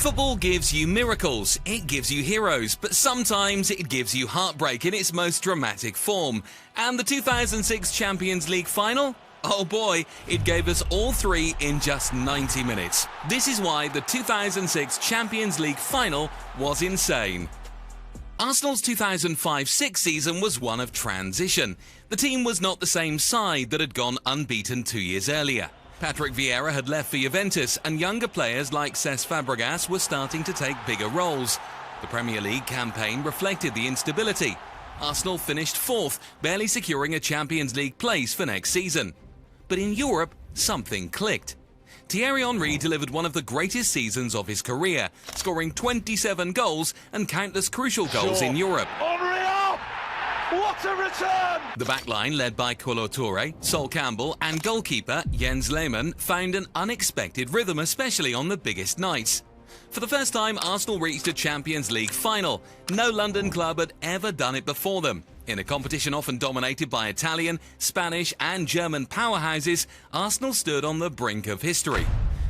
Football gives you miracles, it gives you heroes, but sometimes it gives you heartbreak in its most dramatic form. And the 2006 Champions League Final? Oh boy, it gave us all three in just 90 minutes. This is why the 2006 Champions League Final was insane. Arsenal's 2005-06 season was one of transition. The team was not the same side that had gone unbeaten 2 years earlier. Patrick Vieira had left for Juventus, and younger players like Cesc Fabregas were starting to take bigger roles. The Premier League campaign reflected the instability. Arsenal finished fourth, barely securing a Champions League place for next season. But in Europe, something clicked. Thierry Henry delivered one of the greatest seasons of his career, scoring 27 goals and countless crucial goals in Europe. What a return! The backline, led by Kolo Touré, Sol Campbell and goalkeeper Jens Lehmann, found an unexpected rhythm, especially on the biggest nights. For the first time, Arsenal reached a Champions League final. No London club had ever done it before them. In a competition often dominated by Italian, Spanish and German powerhouses, Arsenal stood on the brink of history.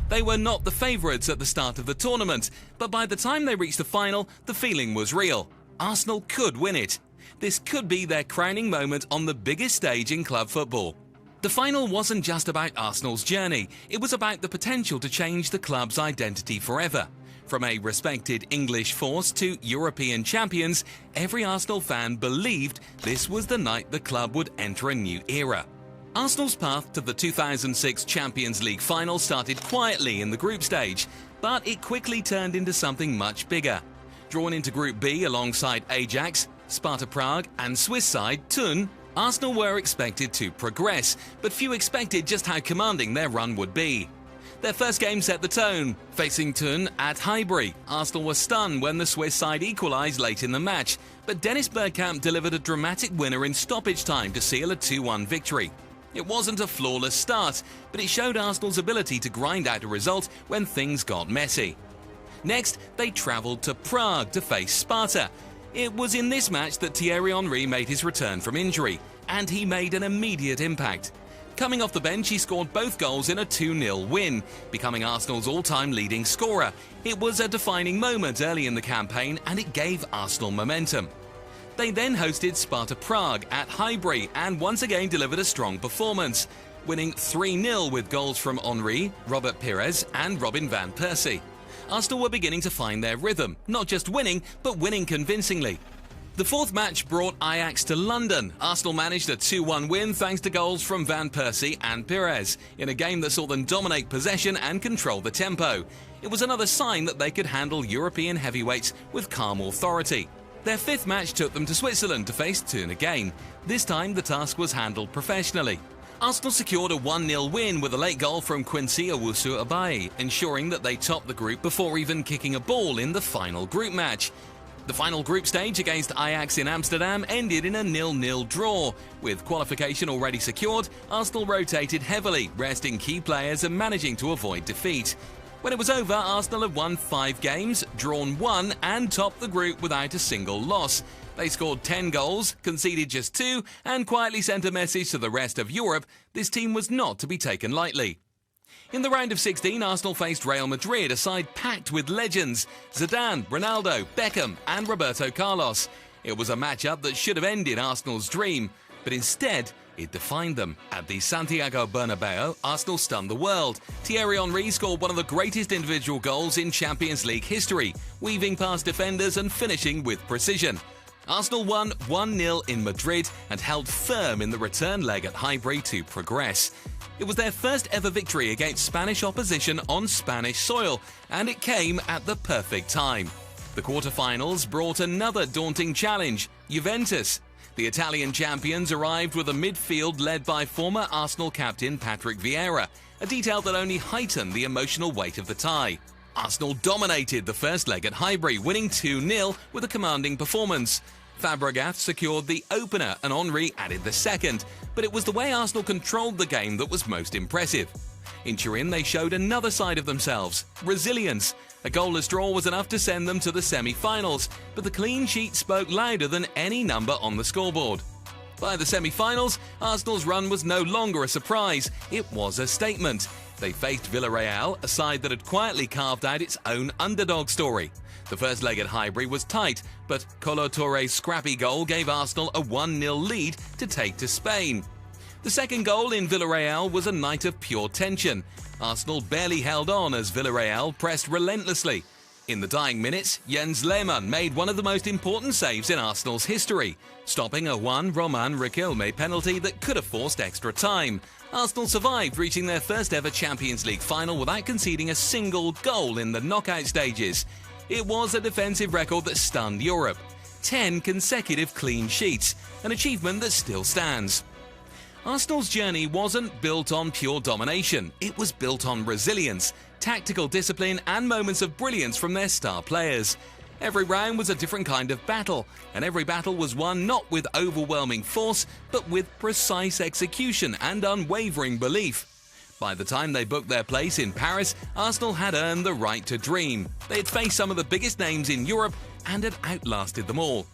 They were not the favourites at the start of the tournament, but by the time they reached the final, the feeling was real. Arsenal could win it. This could be their crowning moment on the biggest stage in club football. The final wasn't just about Arsenal's journey, it was about the potential to change the club's identity forever. From a respected English force to European champions, every Arsenal fan believed this was the night the club would enter a new era. Arsenal's path to the 2006 Champions League Final started quietly in the group stage, but it quickly turned into something much bigger. Drawn into Group B alongside Ajax, Sparta Prague and Swiss side Thun, Arsenal were expected to progress, but few expected just how commanding their run would be. Their first game set the tone. Facing Thun at Highbury, Arsenal were stunned when the Swiss side equalised late in the match, but Dennis Bergkamp delivered a dramatic winner in stoppage time to seal a 2-1 victory. It wasn't a flawless start, but it showed Arsenal's ability to grind out a result when things got messy. Next, they travelled to Prague to face Sparta. It was in this match that Thierry Henry made his return from injury, and he made an immediate impact. Coming off the bench, he scored both goals in a 2-0 win, becoming Arsenal's all-time leading scorer. It was a defining moment early in the campaign, and it gave Arsenal momentum. They then hosted Sparta Prague at Highbury and once again delivered a strong performance, winning 3-0 with goals from Henry, Robert Pires and Robin van Persie. Arsenal were beginning to find their rhythm, not just winning, but winning convincingly. The fourth match brought Ajax to London. Arsenal managed a 2-1 win thanks to goals from Van Persie and Pires, in a game that saw them dominate possession and control the tempo. It was another sign that they could handle European heavyweights with calm authority. Their fifth match took them to Switzerland to face Thun again. This time the task was handled professionally. Arsenal secured a 1-0 win with a late goal from Quincy Owusu-Abayi, ensuring that they topped the group before even kicking a ball in the final group match. The final group stage against Ajax in Amsterdam ended in a 0-0 draw. With qualification already secured, Arsenal rotated heavily, resting key players and managing to avoid defeat. When it was over, Arsenal had won 5 games, drawn 1 and topped the group without a single loss. They scored 10 goals, conceded just 2 and quietly sent a message to the rest of Europe: this team was not to be taken lightly. In the round of 16, Arsenal faced Real Madrid, a side packed with legends: Zidane, Ronaldo, Beckham and Roberto Carlos. It was a matchup that should have ended Arsenal's dream, but instead it defined them. At the Santiago Bernabeu, Arsenal stunned the world. Thierry Henry scored one of the greatest individual goals in Champions League history, weaving past defenders and finishing with precision. Arsenal won 1-0 in Madrid and held firm in the return leg at Highbury to progress. It was their first ever victory against Spanish opposition on Spanish soil, and it came at the perfect time. The quarter-finals brought another daunting challenge: Juventus. The Italian champions arrived with a midfield led by former Arsenal captain Patrick Vieira, a detail that only heightened the emotional weight of the tie. Arsenal dominated the first leg at Highbury, winning 2-0 with a commanding performance. Fabregas secured the opener and Henry added the second, but it was the way Arsenal controlled the game that was most impressive. In Turin, they showed another side of themselves: resilience. A goalless draw was enough to send them to the semi-finals, but the clean sheet spoke louder than any number on the scoreboard. By the semi-finals, Arsenal's run was no longer a surprise, it was a statement. They faced Villarreal, a side that had quietly carved out its own underdog story. The first leg at Highbury was tight, but Kolo Touré's scrappy goal gave Arsenal a 1-0 lead to take to Spain. The second goal in Villarreal was a night of pure tension. Arsenal barely held on as Villarreal pressed relentlessly. In the dying minutes, Jens Lehmann made one of the most important saves in Arsenal's history, stopping a Juan Roman Riquelme penalty that could have forced extra time. Arsenal survived, reaching their first ever Champions League final without conceding a single goal in the knockout stages. It was a defensive record that stunned Europe. 10 consecutive clean sheets, an achievement that still stands. Arsenal's journey wasn't built on pure domination. It was built on resilience, tactical discipline and moments of brilliance from their star players. Every round was a different kind of battle, and every battle was won not with overwhelming force, but with precise execution and unwavering belief. By the time they booked their place in Paris, Arsenal had earned the right to dream. They had faced some of the biggest names in Europe and had outlasted them all.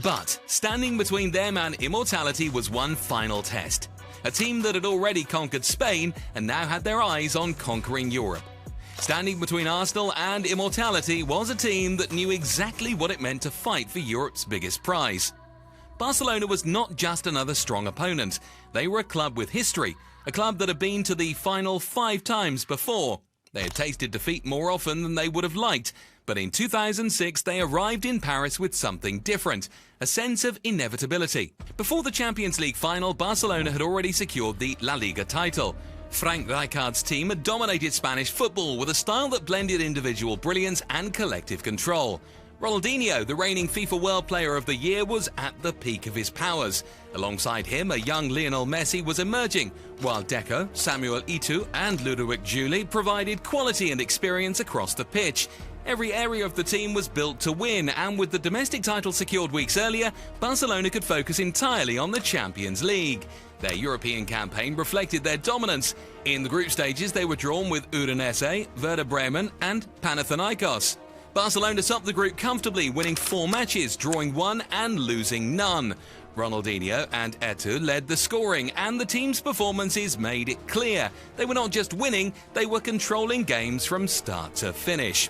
But standing between them and immortality was one final test. A team that had already conquered Spain and now had their eyes on conquering Europe. Standing between Arsenal and immortality was a team that knew exactly what it meant to fight for Europe's biggest prize. Barcelona was not just another strong opponent. They were a club with history, a club that had been to the final 5 times before. They had tasted defeat more often than they would have liked, but in 2006 they arrived in Paris with something different, a sense of inevitability. Before the Champions League final, Barcelona had already secured the La Liga title. Frank Rijkaard's team had dominated Spanish football with a style that blended individual brilliance and collective control. Ronaldinho, the reigning FIFA World Player of the Year, was at the peak of his powers. Alongside him, a young Lionel Messi was emerging, while Deco, Samuel Eto'o and Ludovic Giuli provided quality and experience across the pitch. Every area of the team was built to win, and with the domestic title secured weeks earlier, Barcelona could focus entirely on the Champions League. Their European campaign reflected their dominance. In the group stages, they were drawn with Udinese, Werder Bremen and Panathinaikos. Barcelona topped the group comfortably, winning 4 matches, drawing 1 and losing none. Ronaldinho and Eto'o led the scoring, and the team's performances made it clear they were not just winning, they were controlling games from start to finish.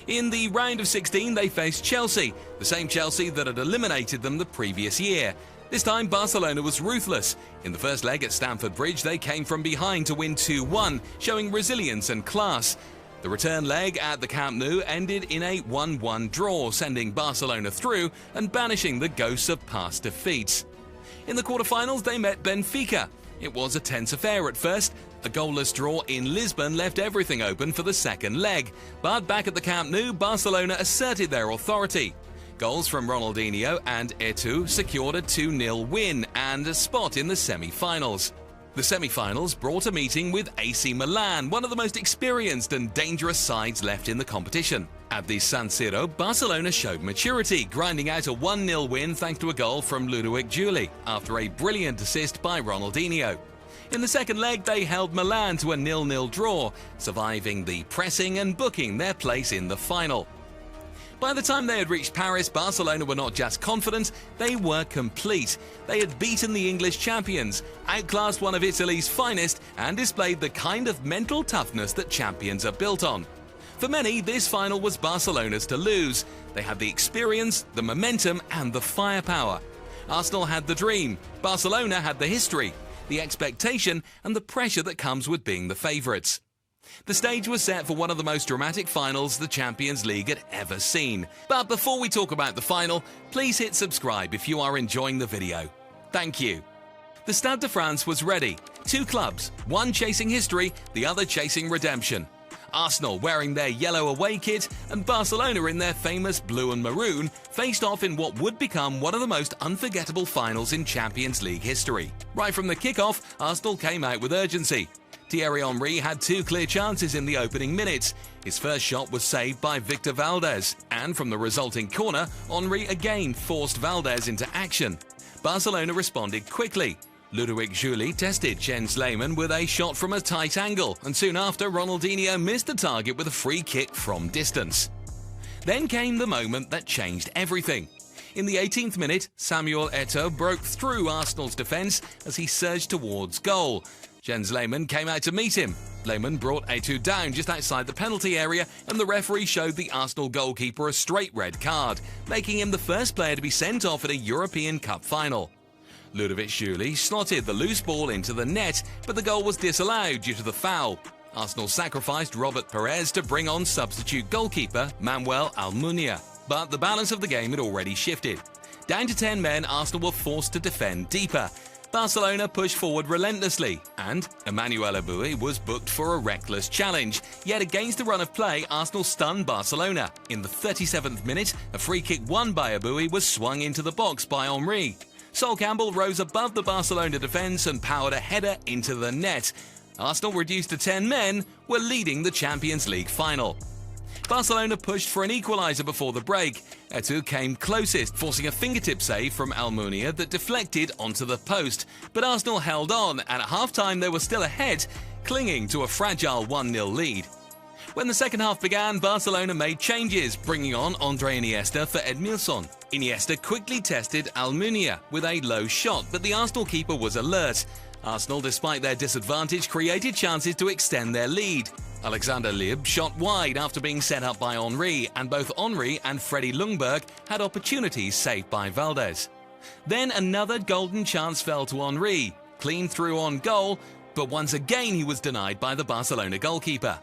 In the round of 16, they faced Chelsea, the same Chelsea that had eliminated them the previous year. This time, Barcelona was ruthless. In the first leg at Stamford Bridge, they came from behind to win 2-1, showing resilience and class. The return leg at the Camp Nou ended in a 1-1 draw, sending Barcelona through and banishing the ghosts of past defeats. In the quarterfinals, they met Benfica. It was a tense affair at first. A goalless draw in Lisbon left everything open for the second leg. But back at the Camp Nou, Barcelona asserted their authority. Goals from Ronaldinho and Eto'o secured a 2-0 win and a spot in the semi-finals. The semi-finals brought a meeting with AC Milan, one of the most experienced and dangerous sides left in the competition. At the San Siro, Barcelona showed maturity, grinding out a 1-0 win thanks to a goal from Ludovic Giuli after a brilliant assist by Ronaldinho. In the second leg, they held Milan to a 0-0 draw, surviving the pressing and booking their place in the final. By the time they had reached Paris, Barcelona were not just confident, they were complete. They had beaten the English champions, outclassed one of Italy's finest, and displayed the kind of mental toughness that champions are built on. For many, this final was Barcelona's to lose. They had the experience, the momentum, and the firepower. Arsenal had the dream. Barcelona had the history, the expectation, and the pressure that comes with being the favourites. The stage was set for one of the most dramatic finals the Champions League had ever seen. But before we talk about the final, please hit subscribe if you are enjoying the video. Thank you. The Stade de France was ready. 2 clubs, one chasing history, the other chasing redemption. Arsenal, wearing their yellow away kit, and Barcelona in their famous blue and maroon, faced off in what would become one of the most unforgettable finals in Champions League history. Right from the kickoff, Arsenal came out with urgency. Thierry Henry had 2 clear chances in the opening minutes. His first shot was saved by Victor Valdez, and from the resulting corner, Henry again forced Valdez into action. Barcelona responded quickly. Ludovic Giuli tested Jens Lehmann with a shot from a tight angle, and soon after, Ronaldinho missed the target with a free kick from distance. Then came the moment that changed everything. In the 18th minute, Samuel Eto'o broke through Arsenal's defence as he surged towards goal. Jens Lehmann came out to meet him. Lehmann brought Etched down just outside the penalty area, and the referee showed the Arsenal goalkeeper a straight red card, making him the first player to be sent off at a European Cup final. Ludovic Schuli slotted the loose ball into the net, but the goal was disallowed due to the foul. Arsenal sacrificed Robert Perez to bring on substitute goalkeeper Manuel Almunia, but the balance of the game had already shifted. Down to 10 men, Arsenal were forced to defend deeper. Barcelona pushed forward relentlessly, and Emmanuel Abui was booked for a reckless challenge. Yet against the run of play, Arsenal stunned Barcelona. In the 37th minute, a free kick won by Abui was swung into the box by Henry. Sol Campbell rose above the Barcelona defence and powered a header into the net. Arsenal, reduced to 10 men, were leading the Champions League final. Barcelona pushed for an equaliser before the break. Etched came closest, forcing a fingertip save from Almunia that deflected onto the post. But Arsenal held on, and at half-time they were still ahead, clinging to a fragile 1-0 lead. When the second half began, Barcelona made changes, bringing on Andre Iniesta for Edmilson. Iniesta quickly tested Almunia with a low shot, but the Arsenal keeper was alert. Arsenal, despite their disadvantage, created chances to extend their lead. Alexander Lieb shot wide after being set up by Henry, and both Henry and Freddie Ljungberg had opportunities saved by Valdez. Then another golden chance fell to Henry, clean through on goal, but once again he was denied by the Barcelona goalkeeper.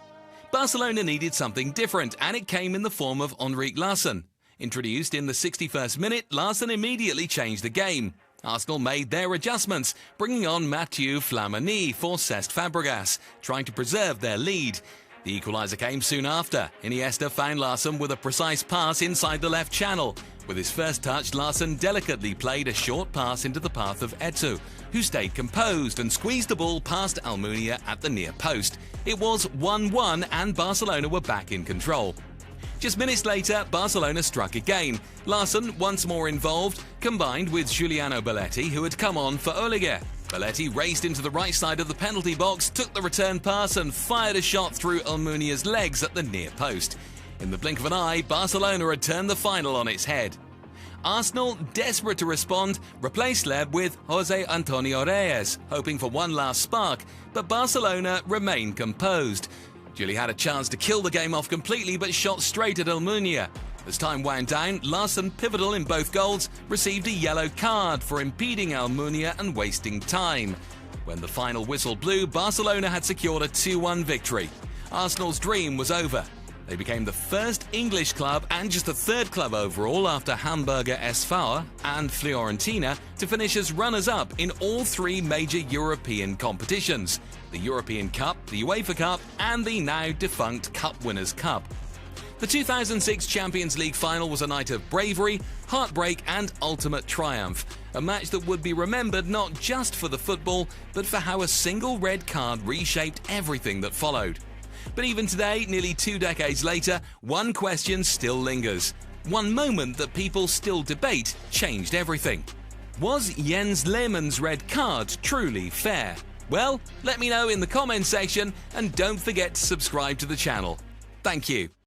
Barcelona needed something different, and it came in the form of Henrik Larsson. Introduced in the 61st minute, Larsson immediately changed the game. Arsenal made their adjustments, bringing on Mathieu Flamini for Cesc Fabregas, trying to preserve their lead. The equaliser came soon after. Iniesta found Larsson with a precise pass inside the left channel. With his first touch, Larsson delicately played a short pass into the path of Etched, who stayed composed and squeezed the ball past Almunia at the near post. It was 1-1 and Barcelona were back in control. Just minutes later, Barcelona struck again. Larsson, once more involved, combined with Giuliano Belletti, who had come on for Oliger. Belletti raced into the right side of the penalty box, took the return pass and fired a shot through Almunia's legs at the near post. In the blink of an eye, Barcelona had turned the final on its head. Arsenal, desperate to respond, replaced Leb with Jose Antonio Reyes, hoping for one last spark, but Barcelona remained composed. Juli had a chance to kill the game off completely, but shot straight at Almunia. As time wound down, Larsson, pivotal in both goals, received a yellow card for impeding Almunia and wasting time. When the final whistle blew, Barcelona had secured a 2-1 victory. Arsenal's dream was over. They became the first English club and just the third club overall after Hamburger SV and Fiorentina to finish as runners-up in all three major European competitions: the European Cup, the UEFA Cup, and the now defunct Cup Winners' Cup. The 2006 Champions League Final was a night of bravery, heartbreak, and ultimate triumph. A match that would be remembered not just for the football, but for how a single red card reshaped everything that followed. But even today, nearly 2 decades later, one question still lingers. One moment that people still debate changed everything. Was Jens Lehmann's red card truly fair? Well, let me know in the comments section, and don't forget to subscribe to the channel. Thank you.